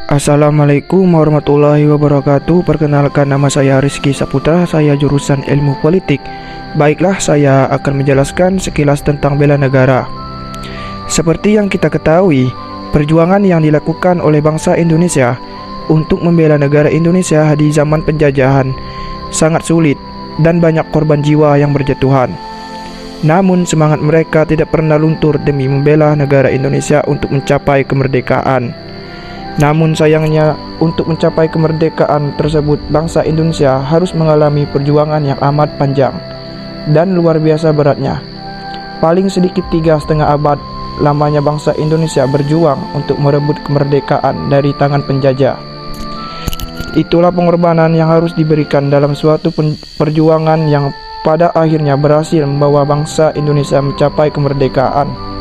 Assalamualaikum warahmatullahi wabarakatuh. Perkenalkan, nama saya Rizky Saputra. Saya jurusan Ilmu Politik. Baiklah, saya akan menjelaskan sekilas tentang bela negara. Seperti yang kita ketahui, perjuangan yang dilakukan oleh bangsa Indonesia untuk membela negara Indonesia di zaman penjajahan sangat sulit dan banyak korban jiwa yang berjatuhan. Namun semangat mereka tidak pernah luntur demi membela negara Indonesia untuk mencapai kemerdekaan. Namun sayangnya, untuk mencapai kemerdekaan tersebut, bangsa Indonesia harus mengalami perjuangan yang amat panjang dan luar biasa beratnya. Paling sedikit 3,5 abad lamanya bangsa Indonesia berjuang untuk merebut kemerdekaan dari tangan penjajah. Itulah pengorbanan yang harus diberikan dalam suatu perjuangan yang pada akhirnya berhasil membawa bangsa Indonesia mencapai kemerdekaan.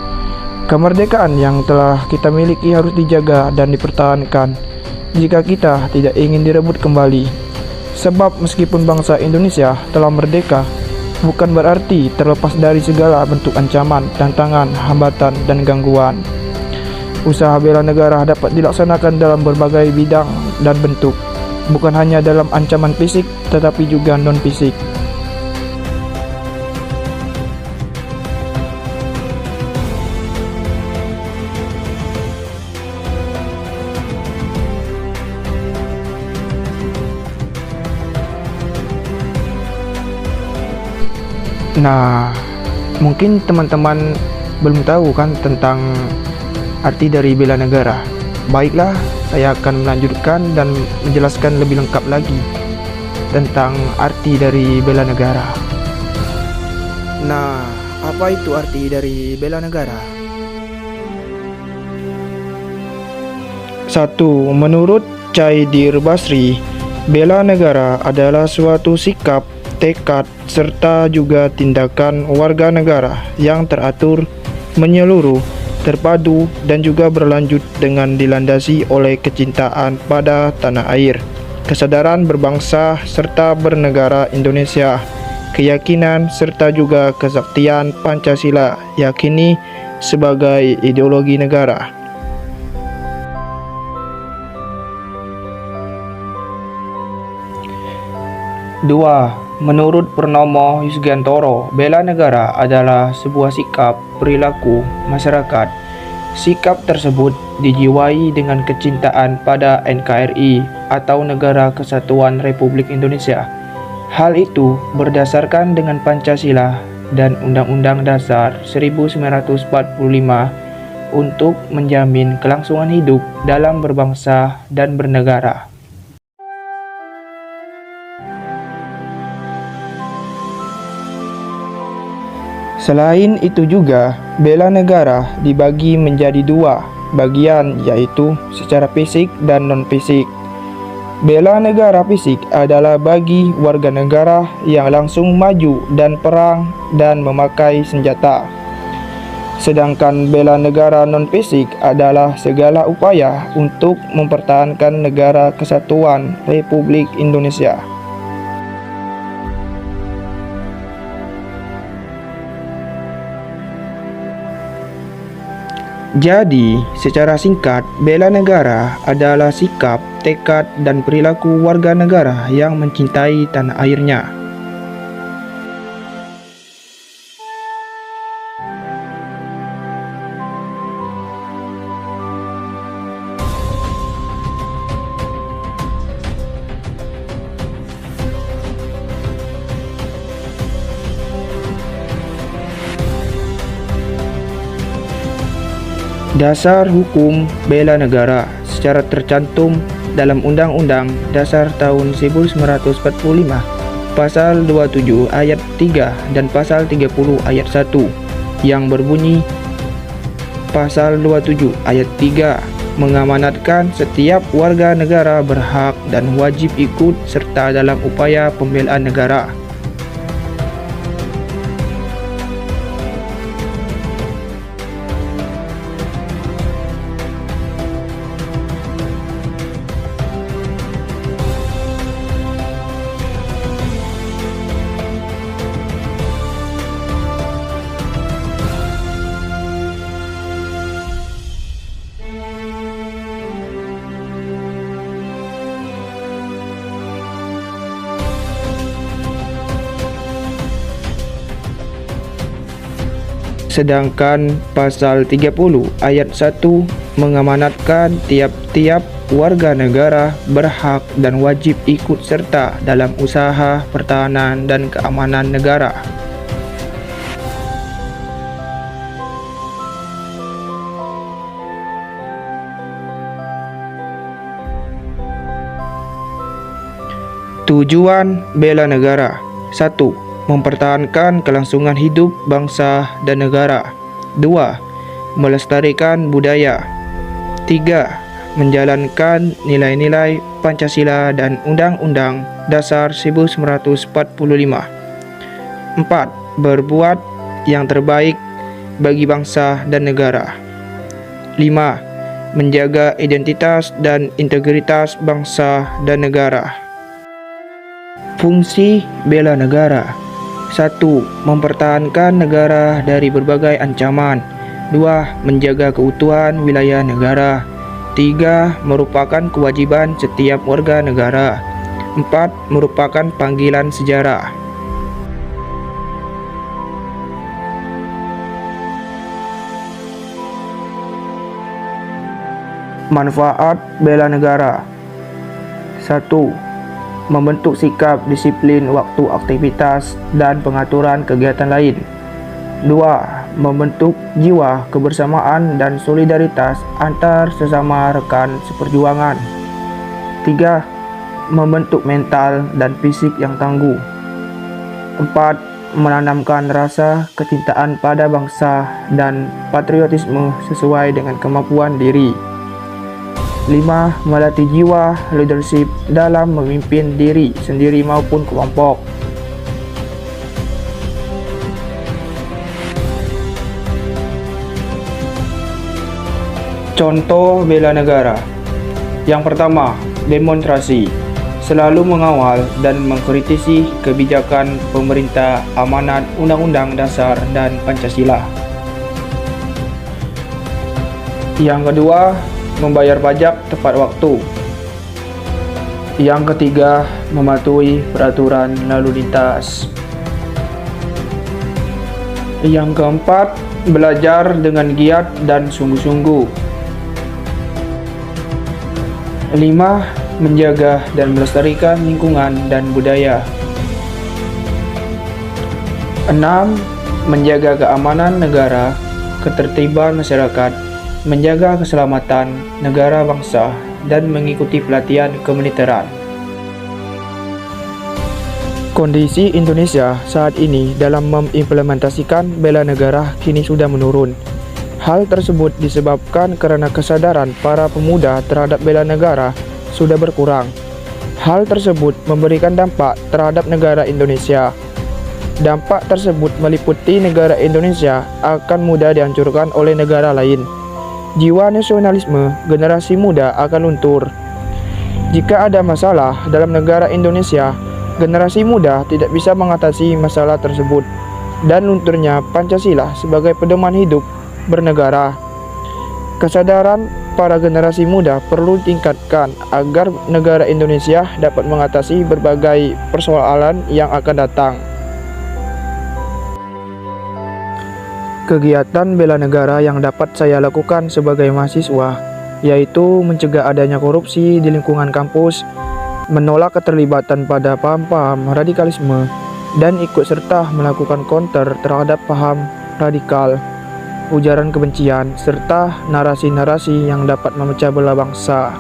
Kemerdekaan yang telah kita miliki harus dijaga dan dipertahankan jika kita tidak ingin direbut kembali. Sebab meskipun bangsa Indonesia telah merdeka, bukan berarti terlepas dari segala bentuk ancaman, tantangan, hambatan, dan gangguan. Usaha bela negara dapat dilaksanakan dalam berbagai bidang dan bentuk, bukan hanya dalam ancaman fisik, tetapi juga non-fisik. Nah, mungkin teman-teman belum tahu kan tentang arti dari bela negara. Baiklah, saya akan melanjutkan dan menjelaskan lebih lengkap lagi tentang arti dari bela negara. Nah, apa itu arti dari bela negara? 1. Menurut Chaidir Basri, bela negara adalah suatu sikap, tekad, serta juga tindakan warga negara yang teratur, menyeluruh, terpadu, dan juga berlanjut dengan dilandasi oleh kecintaan pada tanah air, kesadaran berbangsa serta bernegara Indonesia, keyakinan serta juga kesaktian Pancasila yakini sebagai ideologi negara. 2. Menurut Purnomo Yusgiantoro, bela negara adalah sebuah sikap perilaku masyarakat. Sikap tersebut dijiwai dengan kecintaan pada NKRI atau Negara Kesatuan Republik Indonesia. Hal itu berdasarkan dengan Pancasila dan Undang-Undang Dasar 1945 untuk menjamin kelangsungan hidup dalam berbangsa dan bernegara. Selain itu juga, bela negara dibagi menjadi 2 bagian, yaitu secara fisik dan non-fisik. Bela negara fisik adalah bagi warga negara yang langsung maju dan perang dan memakai senjata. Sedangkan bela negara non-fisik adalah segala upaya untuk mempertahankan negara kesatuan Republik Indonesia. Jadi, secara singkat, bela negara adalah sikap, tekad, dan perilaku warga negara yang mencintai tanah airnya. Dasar hukum bela negara secara tercantum dalam Undang-Undang Dasar tahun 1945 Pasal 27 ayat 3 dan Pasal 30 ayat 1 yang berbunyi, Pasal 27 ayat 3 mengamanatkan setiap warga negara berhak dan wajib ikut serta dalam upaya pembelaan negara. Sedangkan pasal 30 ayat 1 mengamanatkan tiap-tiap warga negara berhak dan wajib ikut serta dalam usaha pertahanan dan keamanan negara. Tujuan bela negara: 1. Mempertahankan kelangsungan hidup bangsa dan negara. 2. Melestarikan budaya. 3. Menjalankan nilai-nilai Pancasila dan Undang-Undang Dasar 1945. 4. Berbuat yang terbaik bagi bangsa dan negara. 5. Menjaga identitas dan integritas bangsa dan negara. Fungsi bela negara: 1. Mempertahankan negara dari berbagai ancaman. 2. Menjaga keutuhan wilayah negara. 3. Merupakan kewajiban setiap warga negara. 4. Merupakan panggilan sejarah. Manfaat bela negara: 1. Membentuk sikap disiplin waktu aktivitas dan pengaturan kegiatan lain. 2. Membentuk jiwa kebersamaan dan solidaritas antar sesama rekan seperjuangan. 3. Membentuk mental dan fisik yang tangguh. 4. Menanamkan rasa kecintaan pada bangsa dan patriotisme sesuai dengan kemampuan diri. 5. Melatih jiwa leadership dalam memimpin diri sendiri maupun kelompok. Contoh bela negara: yang pertama, demonstrasi. Selalu mengawal dan mengkritisi kebijakan pemerintah, amanat Undang-Undang Dasar dan Pancasila. Yang kedua, membayar pajak tepat waktu. Yang ketiga, mematuhi peraturan lalu lintas. Yang keempat, belajar dengan giat dan sungguh-sungguh. 5. Menjaga dan melestarikan lingkungan dan budaya. 6. Menjaga keamanan negara, ketertiban masyarakat, menjaga keselamatan negara bangsa, dan mengikuti pelatihan kemiliteran. Kondisi Indonesia saat ini dalam mengimplementasikan bela negara kini sudah menurun. Hal tersebut disebabkan karena kesadaran para pemuda terhadap bela negara sudah berkurang. Hal tersebut memberikan dampak terhadap negara Indonesia. Dampak tersebut meliputi negara Indonesia akan mudah dihancurkan oleh negara lain. Jiwa nasionalisme generasi muda akan luntur. Jika ada masalah dalam negara Indonesia, generasi muda tidak bisa mengatasi masalah tersebut, dan lunturnya Pancasila sebagai pedoman hidup bernegara. Kesadaran para generasi muda perlu ditingkatkan agar negara Indonesia dapat mengatasi berbagai persoalan yang akan datang. Kegiatan bela negara yang dapat saya lakukan sebagai mahasiswa yaitu mencegah adanya korupsi di lingkungan kampus, menolak keterlibatan pada paham-paham radikalisme, dan ikut serta melakukan counter terhadap paham radikal, ujaran kebencian, serta narasi-narasi yang dapat memecah belah bangsa.